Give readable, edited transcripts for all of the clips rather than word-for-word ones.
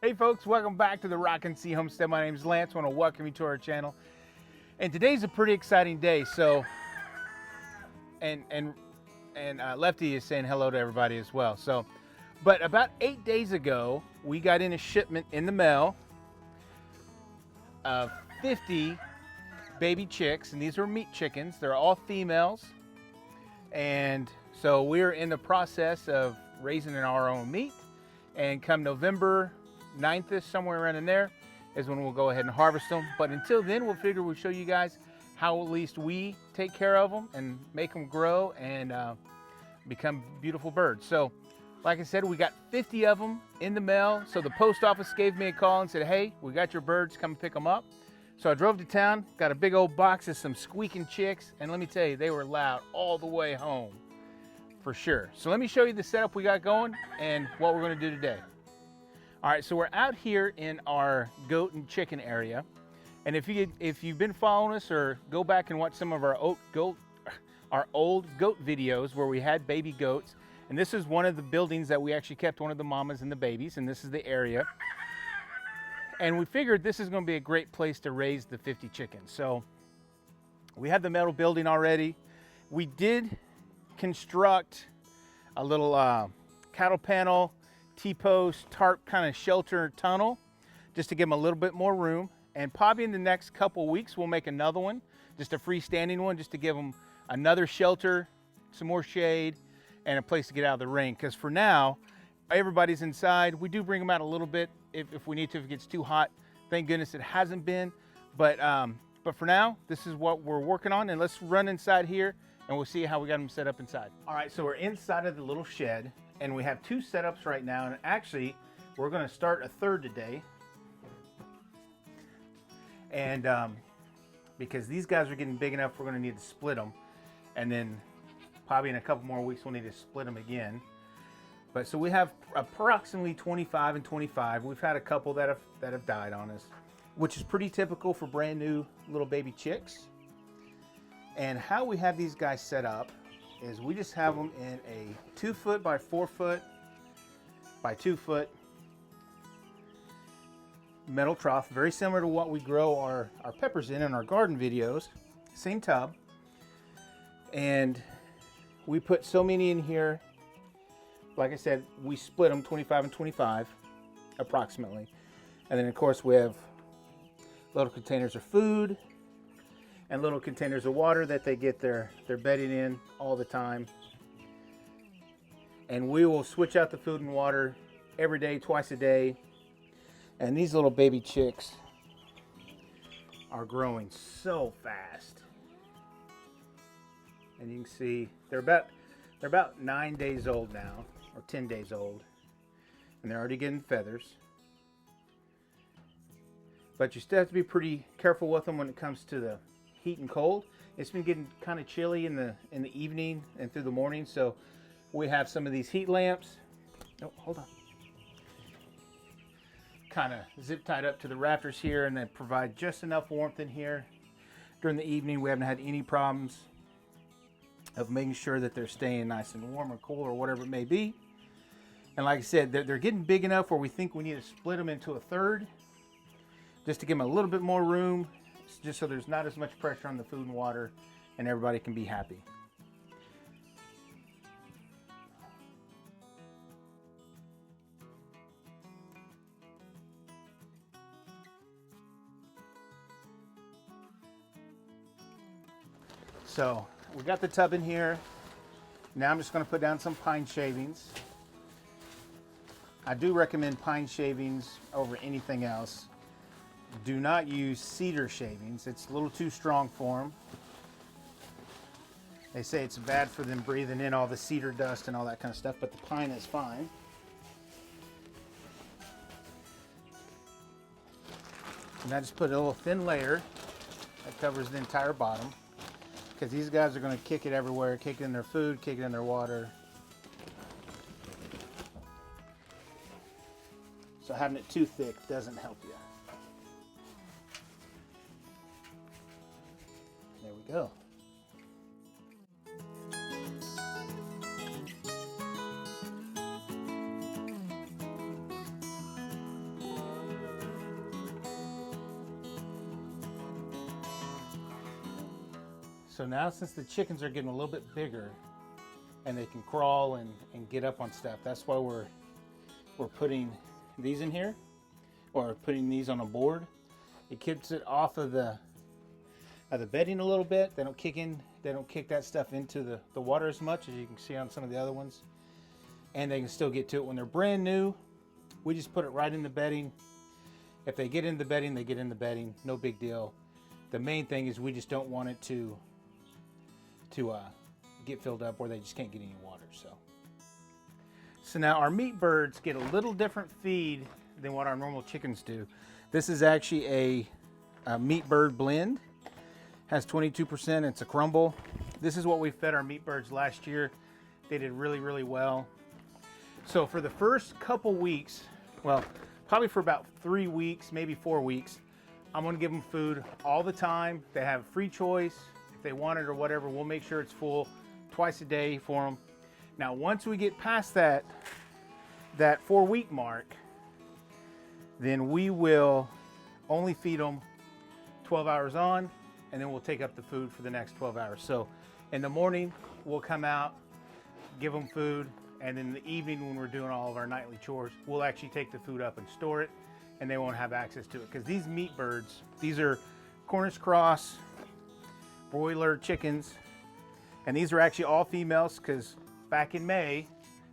Hey folks, welcome back to the Rockin' Sea Homestead. My name is Lance. I want to welcome you to our channel. And today's a pretty exciting day. So, Lefty is saying hello to everybody as well. So, but about 8 days ago, we got in a shipment in the mail of 50 baby chicks, and these are meat chickens. They're all females. And so we're in the process of raising our own meat. And come November 9th, somewhere around in there, is when we'll go ahead and harvest them. But until then, we'll show you guys how at least we take care of them and make them grow and become beautiful birds. So, like I said, we got 50 of them in the mail. So the post office gave me a call and said, hey, we got your birds, come pick them up. So I drove to town, got a big old box of some squeaking chicks, and let me tell you, they were loud all the way home, for sure. So let me show you the setup we got going and what we're gonna do today. All right, so we're out here in our goat and chicken area. And if you've been following us, or go back and watch some of our old goat videos where we had baby goats, and this is one of the buildings that we actually kept one of the mamas and the babies, and this is the area. And we figured this is gonna be a great place to raise the 50 chickens. So we have the metal building already. We did construct a little cattle panel, T-post, tarp kind of shelter tunnel, just to give them a little bit more room. And probably in the next couple weeks, we'll make another one, just a freestanding one, just to give them another shelter, some more shade, and a place to get out of the rain. Because for now, everybody's inside. We do bring them out a little bit if we need to, if it gets too hot. Thank goodness it hasn't been. But for now, this is what we're working on. And let's run inside here and we'll see how we got them set up inside. All right, so we're inside of the little shed, and we have two setups right now. And actually, we're gonna start a third today. And because these guys are getting big enough, we're gonna need to split them. And then probably in a couple more weeks, we'll need to split them again. But so we have approximately 25 and 25. We've had a couple that have died on us, which is pretty typical for brand new little baby chicks. And how we have these guys set up is we just have them in a 2 foot by 4 foot by 2 foot metal trough, very similar to what we grow our peppers in our garden videos. Same tub. And we put so many in here. Like I said, we split them 25 and 25 approximately. And then of course we have little containers of food and little containers of water that they get their bedding in all the time. And we will switch out the food and water every day, twice a day. And these little baby chicks are growing so fast. And you can see they're about 9 days old now, or 10 days old. And they're already getting feathers. But you still have to be pretty careful with them when it comes to the heat and cold. It's been getting kind of chilly in the evening and through the morning, so we have some of these heat lamps. Oh, hold on. Kind of zip tied up to the rafters here, and then provide just enough warmth in here. During the evening, we haven't had any problems of making sure that they're staying nice and warm or cool or whatever it may be. And like I said, they're getting big enough where we think we need to split them into a third, just to give them a little bit more room, just so there's not as much pressure on the food and water, and everybody can be happy. So we got the tub in here. Now I'm just going to put down some pine shavings. I do recommend pine shavings over anything else. Do not use cedar shavings. It's a little too strong for them. They say it's bad for them breathing in all the cedar dust and all that kind of stuff, but the pine is fine. And I just put a little thin layer that covers the entire bottom, because these guys are going to kick it everywhere, kick it in their food, kick it in their water. So having it too thick doesn't help you. There we go. So now since the chickens are getting a little bit bigger and they can crawl and get up on stuff, that's why we're putting these in here, or putting these on a board. It keeps it off of the bedding a little bit. They don't kick that stuff into the water as much as you can see on some of the other ones. And they can still get to it. When they're brand new, we just put it right in the bedding. If they get in the bedding, they get in the bedding. No big deal. The main thing is we just don't want it to get filled up where they just can't get any water. So now our meat birds get a little different feed than what our normal chickens do. This is actually a meat bird blend. Has 22%. It's a crumble. This is what we fed our meat birds last year. They did really, really well. So for the first couple weeks, well, probably for about 3 weeks, maybe 4 weeks, I'm gonna give them food all the time. They have free choice. If they want it or whatever, we'll make sure it's full twice a day for them. Now, once we get past that 4-week mark, then we will only feed them 12 hours on, and then we'll take up the food for the next 12 hours. So in the morning, we'll come out, give them food, and in the evening when we're doing all of our nightly chores, we'll actually take the food up and store it, and they won't have access to it. Because these meat birds, these are Cornish cross broiler chickens, and these are actually all females, because back in May,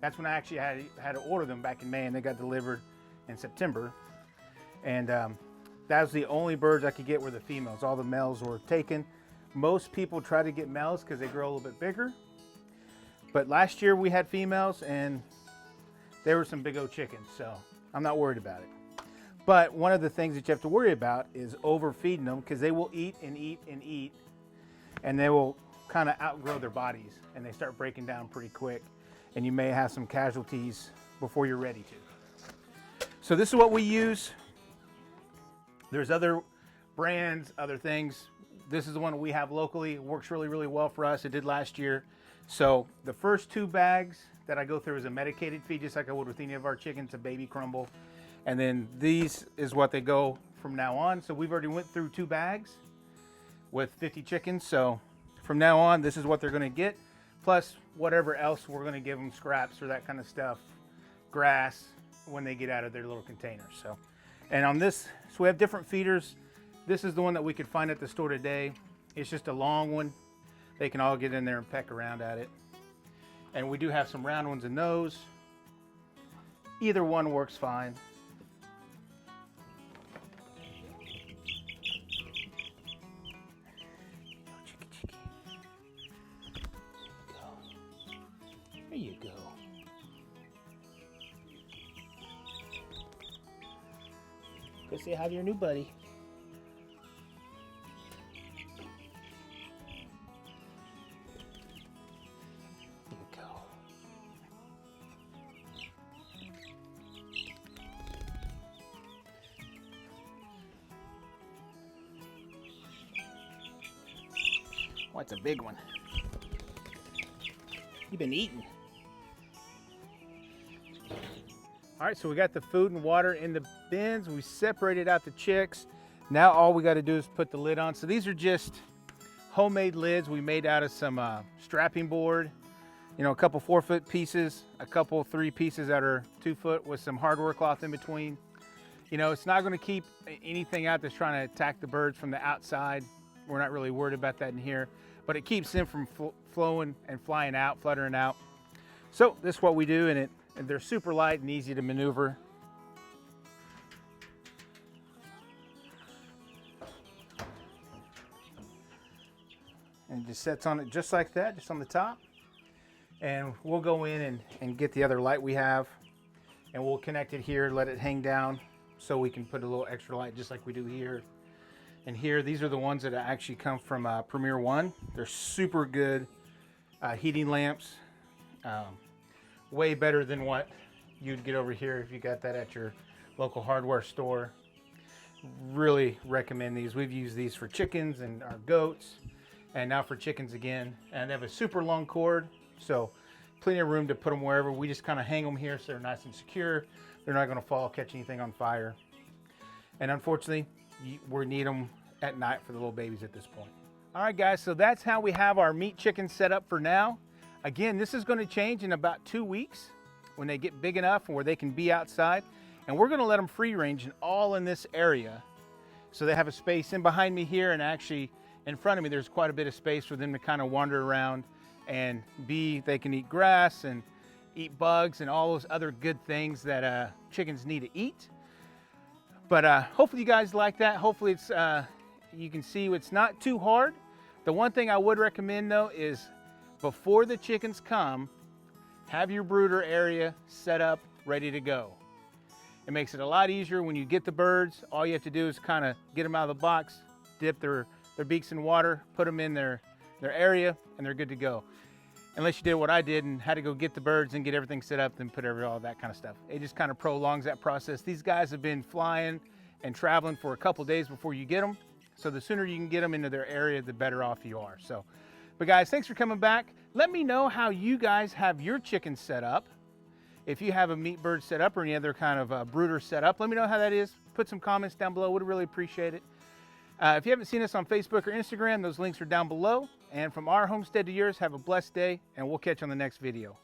that's when I actually had to order them, back in May, and they got delivered in September. And that was the only birds I could get were the females. All the males were taken. Most people try to get males because they grow a little bit bigger. But last year we had females, and there were some big old chickens, so I'm not worried about it. But one of the things that you have to worry about is overfeeding them, because they will eat and eat and eat, and they will kind of outgrow their bodies, and they start breaking down pretty quick, and you may have some casualties before you're ready to. So this is what we use. There's other brands, other things. This is the one we have locally. It works really, really well for us. It did last year. So the first 2 bags that I go through is a medicated feed, just like I would with any of our chickens, a baby crumble. And then these is what they go from now on. So we've already went through 2 bags with 50 chickens. So from now on, this is what they're gonna get, plus whatever else we're gonna give them, scraps or that kind of stuff, grass, when they get out of their little containers. So, and on this, so we have different feeders. This is the one that we could find at the store today. It's just a long one. They can all get in there and peck around at it. And we do have some round ones in those. Either one works fine. There you go. Go say hi to your new buddy. There you go. Oh, it's a big one. You've been eating. All right, so we got the food and water in the bins. We separated out the chicks. Now all we got to do is put the lid on. So these are just homemade lids we made out of some strapping board. You know, a couple 4-foot pieces, a couple 3 pieces that are 2 foot with some hardware cloth in between. You know, it's not going to keep anything out that's trying to attack the birds from the outside. We're not really worried about that in here, but it keeps them from flowing and flying out, fluttering out. So this is what we do, and they're super light and easy to maneuver. And it just sets on it just like that, just on the top. And we'll go in and get the other light we have, and we'll connect it here, let it hang down so we can put a little extra light just like we do here. And here, these are the ones that actually come from Premier One. They're super good heating lamps. Way better than what you'd get over here if you got that at your local hardware store. Really recommend these. We've used these for chickens and our goats, and now for chickens again. And they have a super long cord, so plenty of room to put them wherever. We just kind of hang them here so they're nice and secure. They're not going to fall, catch anything on fire. And unfortunately, we need them at night for the little babies at this point. All right, guys, so that's how we have our meat chickens set up for now. Again, this is going to change in about 2 weeks when they get big enough where they can be outside. And we're going to let them free range and all in this area. So they have a space in behind me here, and actually in front of me, there's quite a bit of space for them to kind of wander around and they can eat grass and eat bugs and all those other good things that chickens need to eat. But hopefully you guys like that. Hopefully it's you can see it's not too hard. The one thing I would recommend though is before the chickens come, have your brooder area set up, ready to go. It makes it a lot easier when you get the birds. All you have to do is kind of get them out of the box, dip their beaks in water, put them in their area, and they're good to go. Unless you did what I did and had to go get the birds and get everything set up and put all that kind of stuff. It just kind of prolongs that process. These guys have been flying and traveling for a couple days before you get them. So the sooner you can get them into their area, the better off you are. So, but guys, thanks for coming back. Let me know how you guys have your chickens set up. If you have a meat bird set up or any other kind of brooder set up, let me know how that is. Put some comments down below. Would really appreciate it. If you haven't seen us on Facebook or Instagram, those links are down below. And from our homestead to yours, have a blessed day, and we'll catch you on the next video.